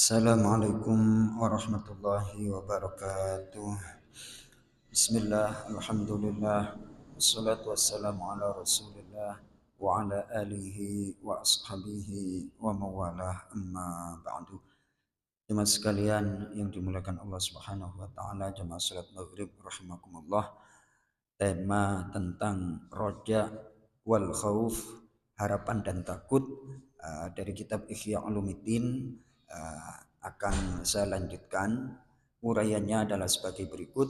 Assalamualaikum warahmatullahi wabarakatuh. Bismillah, alhamdulillah, wassalatu wassalamu ala rasulillah wa ala alihi wa ashabihi wa mawalah amma ba'du. Jemaah sekalian yang dimuliakan Allah Subhanahu wa taala, jemaah salat maghrib rahimakumullah. Tema tentang roja wal khauf, harapan dan takut, dari kitab Ihya Ulumuddin. Akan saya lanjutkan. Uraiannya adalah sebagai berikut.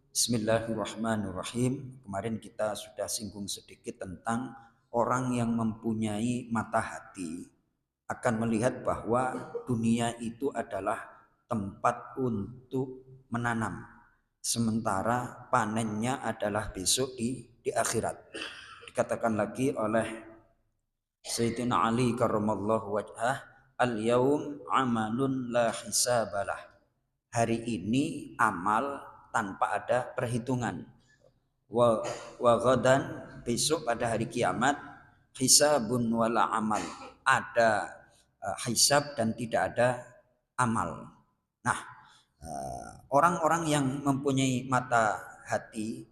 Bismillahirrahmanirrahim. Kemarin kita sudah singgung sedikit tentang orang yang mempunyai mata hati akan melihat bahwa dunia itu adalah tempat untuk menanam, sementara panennya adalah besok di akhirat. Dikatakan lagi oleh Sayyidina Ali karramallahu wajhah, al-yaum amalun la hisabalah. Hari ini amal tanpa ada perhitungan. Wa ghadan, besok pada hari kiamat, hisabun wala amal. Ada hisab dan tidak ada amal. Nah, orang-orang yang mempunyai mata hati,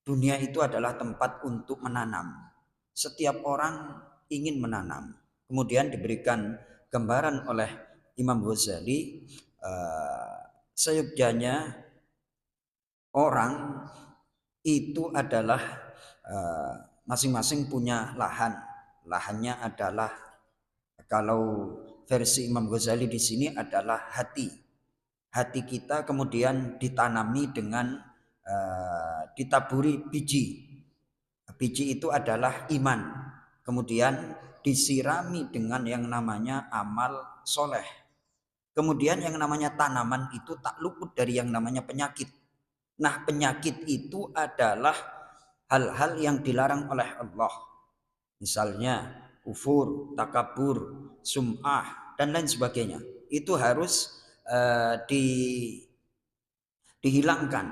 dunia itu adalah tempat untuk menanam. Setiap orang ingin menanam. Kemudian diberikan gambaran oleh Imam Ghazali, seyogyanya orang itu adalah masing-masing punya lahan. Lahannya adalah, kalau versi Imam Ghazali di sini adalah hati. Hati kita kemudian ditanami dengan ditaburi biji. Biji itu adalah iman. Kemudian disirami dengan yang namanya amal soleh. Kemudian yang namanya tanaman itu tak luput dari yang namanya penyakit. Nah, penyakit itu adalah hal-hal yang dilarang oleh Allah. Misalnya kufur, takabur, sum'ah, dan lain sebagainya. Itu harus dihilangkan.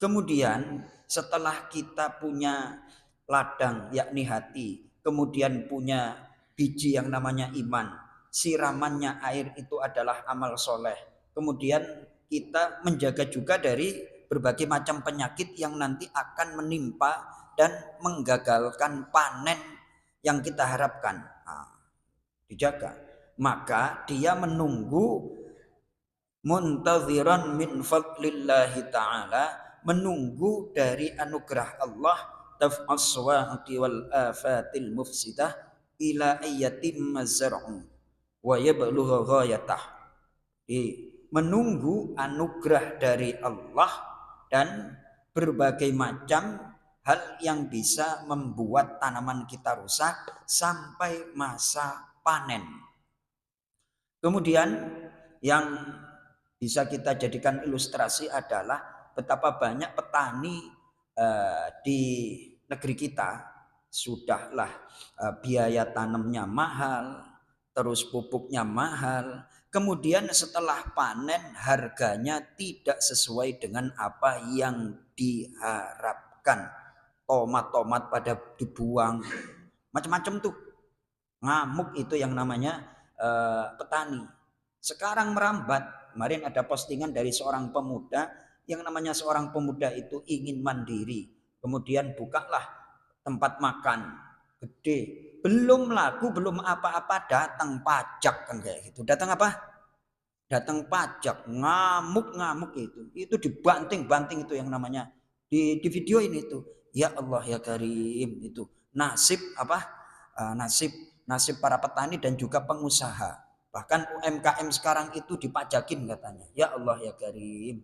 Kemudian setelah kita punya ladang yakni hati, kemudian punya biji yang namanya iman, siramannya air itu adalah amal soleh. Kemudian kita menjaga juga dari berbagai macam penyakit yang nanti akan menimpa dan menggagalkan panen yang kita harapkan. Dijaga. Maka dia menunggu, muntaziran min fadlillahi ta'ala, menunggu dari anugerah Allah, taf'as wa'ati wal afatil mufsidah ila ayyatim mazar'u wa yablugha ghayatah. Menunggu anugerah dari Allah dan berbagai macam hal yang bisa membuat tanaman kita rusak sampai masa panen. Kemudian yang bisa kita jadikan ilustrasi adalah betapa banyak petani di negeri kita. Sudahlah biaya tanamnya mahal, terus pupuknya mahal, kemudian setelah panen harganya tidak sesuai dengan apa yang diharapkan. Tomat-tomat pada dibuang, macam-macam tuh. Ngamuk itu yang namanya petani. Sekarang merambat. Kemarin ada postingan dari seorang pemuda, yang namanya seorang pemuda itu ingin mandiri. Kemudian bukalah tempat makan gede. Belum laku, belum apa-apa, datang pajak kan kayak gitu. Datang apa? Datang pajak, ngamuk-ngamuk itu. Itu dibanting-banting itu yang namanya di video ini tuh. Ya Allah ya Karim, itu nasib apa? Nasib para petani dan juga pengusaha. Bahkan UMKM sekarang itu dipajakin katanya. Ya Allah ya Karim.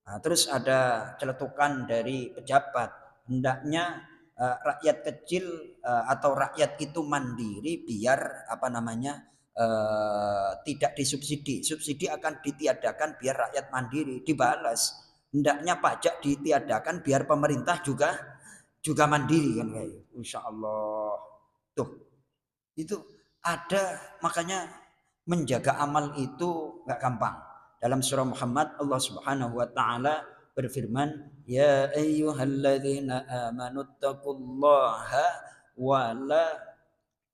Nah, terus ada celetukan dari pejabat, hendaknya rakyat kecil atau rakyat itu mandiri biar apa namanya tidak disubsidi. Subsidi akan ditiadakan biar rakyat mandiri. Dibalas, hendaknya pajak ditiadakan biar pemerintah juga mandiri kan kayak. Insya Allah. Tuh, itu ada. Makanya menjaga amal itu nggak gampang. Dalam surah Muhammad Allah Subhanahu wa taala berfirman, ya ayyuhalladzina amanu taqullaha wa la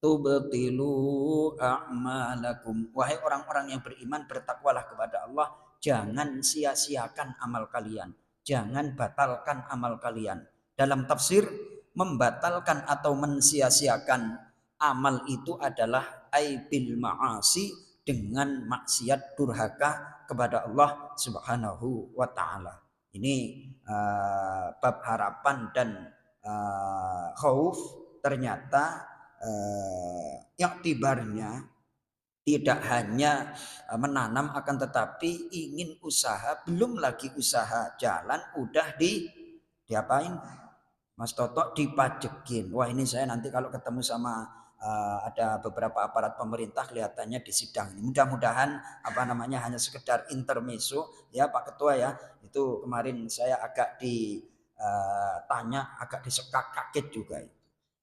tubtilu a'malakum. Wahai orang-orang yang beriman, bertakwalah kepada Allah, jangan sia-siakan amal kalian, jangan batalkan amal kalian. Dalam tafsir, membatalkan atau mensia-siakan amal itu adalah aibil ma'asi, dengan maksiat durhaka kepada Allah Subhanahu wa taala. Ini bab harapan dan khauf ternyata iktibarnya tidak hanya menanam, akan tetapi ingin usaha, belum lagi usaha jalan udah diapain Mas Toto, dipajekin. Wah, ini saya nanti kalau ketemu sama ada beberapa aparat pemerintah kelihatannya di sidang ini. Mudah-mudahan apa namanya hanya sekedar intermezzo ya Pak Ketua ya. Itu kemarin saya agak ditanya, agak disekak kaget juga.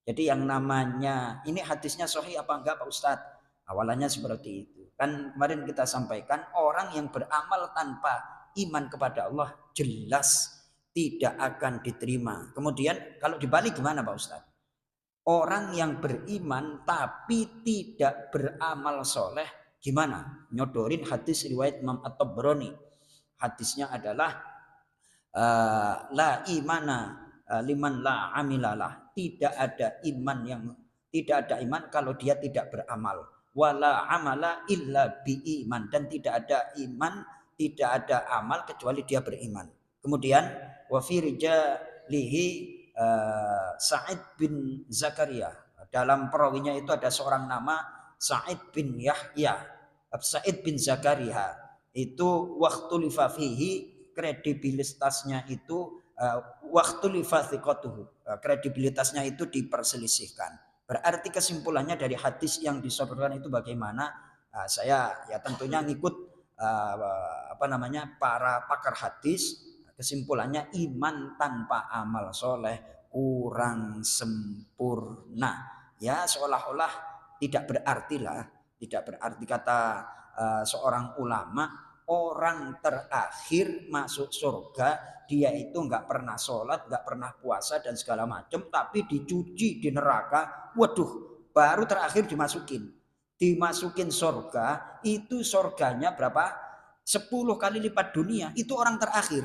Jadi yang namanya ini hadisnya sahih apa enggak Pak Ustadz? Awalannya seperti itu. Kan kemarin kita sampaikan orang yang beramal tanpa iman kepada Allah jelas tidak akan diterima. Kemudian kalau dibalik gimana Pak Ustadz? Orang yang beriman tapi tidak beramal soleh gimana? Nyodorin hadis riwayat Imam At-Tabrani. Hadisnya adalah la imana liman la amilalah. Tidak ada iman kalau dia tidak beramal. Wala amala illa bi iman, dan tidak ada iman, tidak ada amal kecuali dia beriman. Kemudian wa fi rijalihi Sa'id bin Zakaria. Dalam perawinya itu ada seorang nama Sa'id bin Yahya, Sa'id bin Zakaria. Itu waktu lifafihi, kredibilitasnya itu waktu lifathiqatuhu, kredibilitasnya itu diperselisihkan. Berarti kesimpulannya dari hadis yang disebutkan itu bagaimana? Saya ya tentunya ngikut para pakar hadis. Kesimpulannya iman tanpa amal soleh kurang sempurna. Ya seolah-olah tidak berarti kata seorang ulama, orang terakhir masuk surga dia itu nggak pernah sholat, nggak pernah puasa dan segala macam, tapi dicuci di neraka. Waduh, baru terakhir dimasukin surga. Itu surganya berapa? 10 kali lipat dunia. Itu orang terakhir.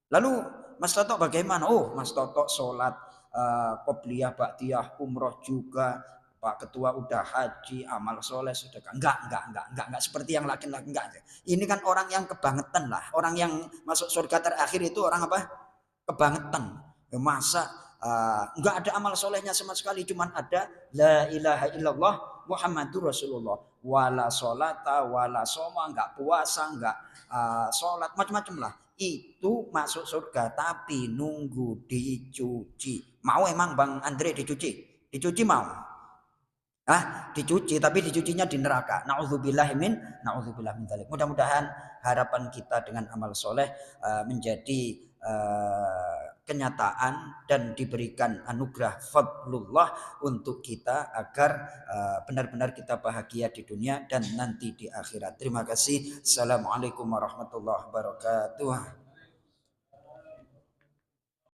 Lalu Mas Toto bagaimana? Oh, Mas Toto sholat qobliyah, ba'diyah, umroh juga. Pak Ketua udah haji, amal soleh sudah. Enggak seperti yang laki-laki, enggak. Ini kan orang yang kebangetan lah. Orang yang masuk surga terakhir itu orang apa? Kebangetan. Masa enggak ada amal solehnya sama sekali, cuman ada la ilaha illallah Muhammadur Rasulullah. Wala sholata, wala soma, enggak puasa, enggak sholat, macam-macam lah. Itu masuk surga tapi nunggu dicuci. Mau emang Bang Andre dicuci? Dicuci mau? Dicuci, tapi dicucinya di neraka. Nauzubillah min dzalik. Mudah-mudahan harapan kita dengan amal soleh menjadi kenyataan dan diberikan anugerah fadlullah untuk kita agar benar-benar kita bahagia di dunia dan nanti di akhirat. Terima kasih. Assalamualaikum warahmatullahi wabarakatuh.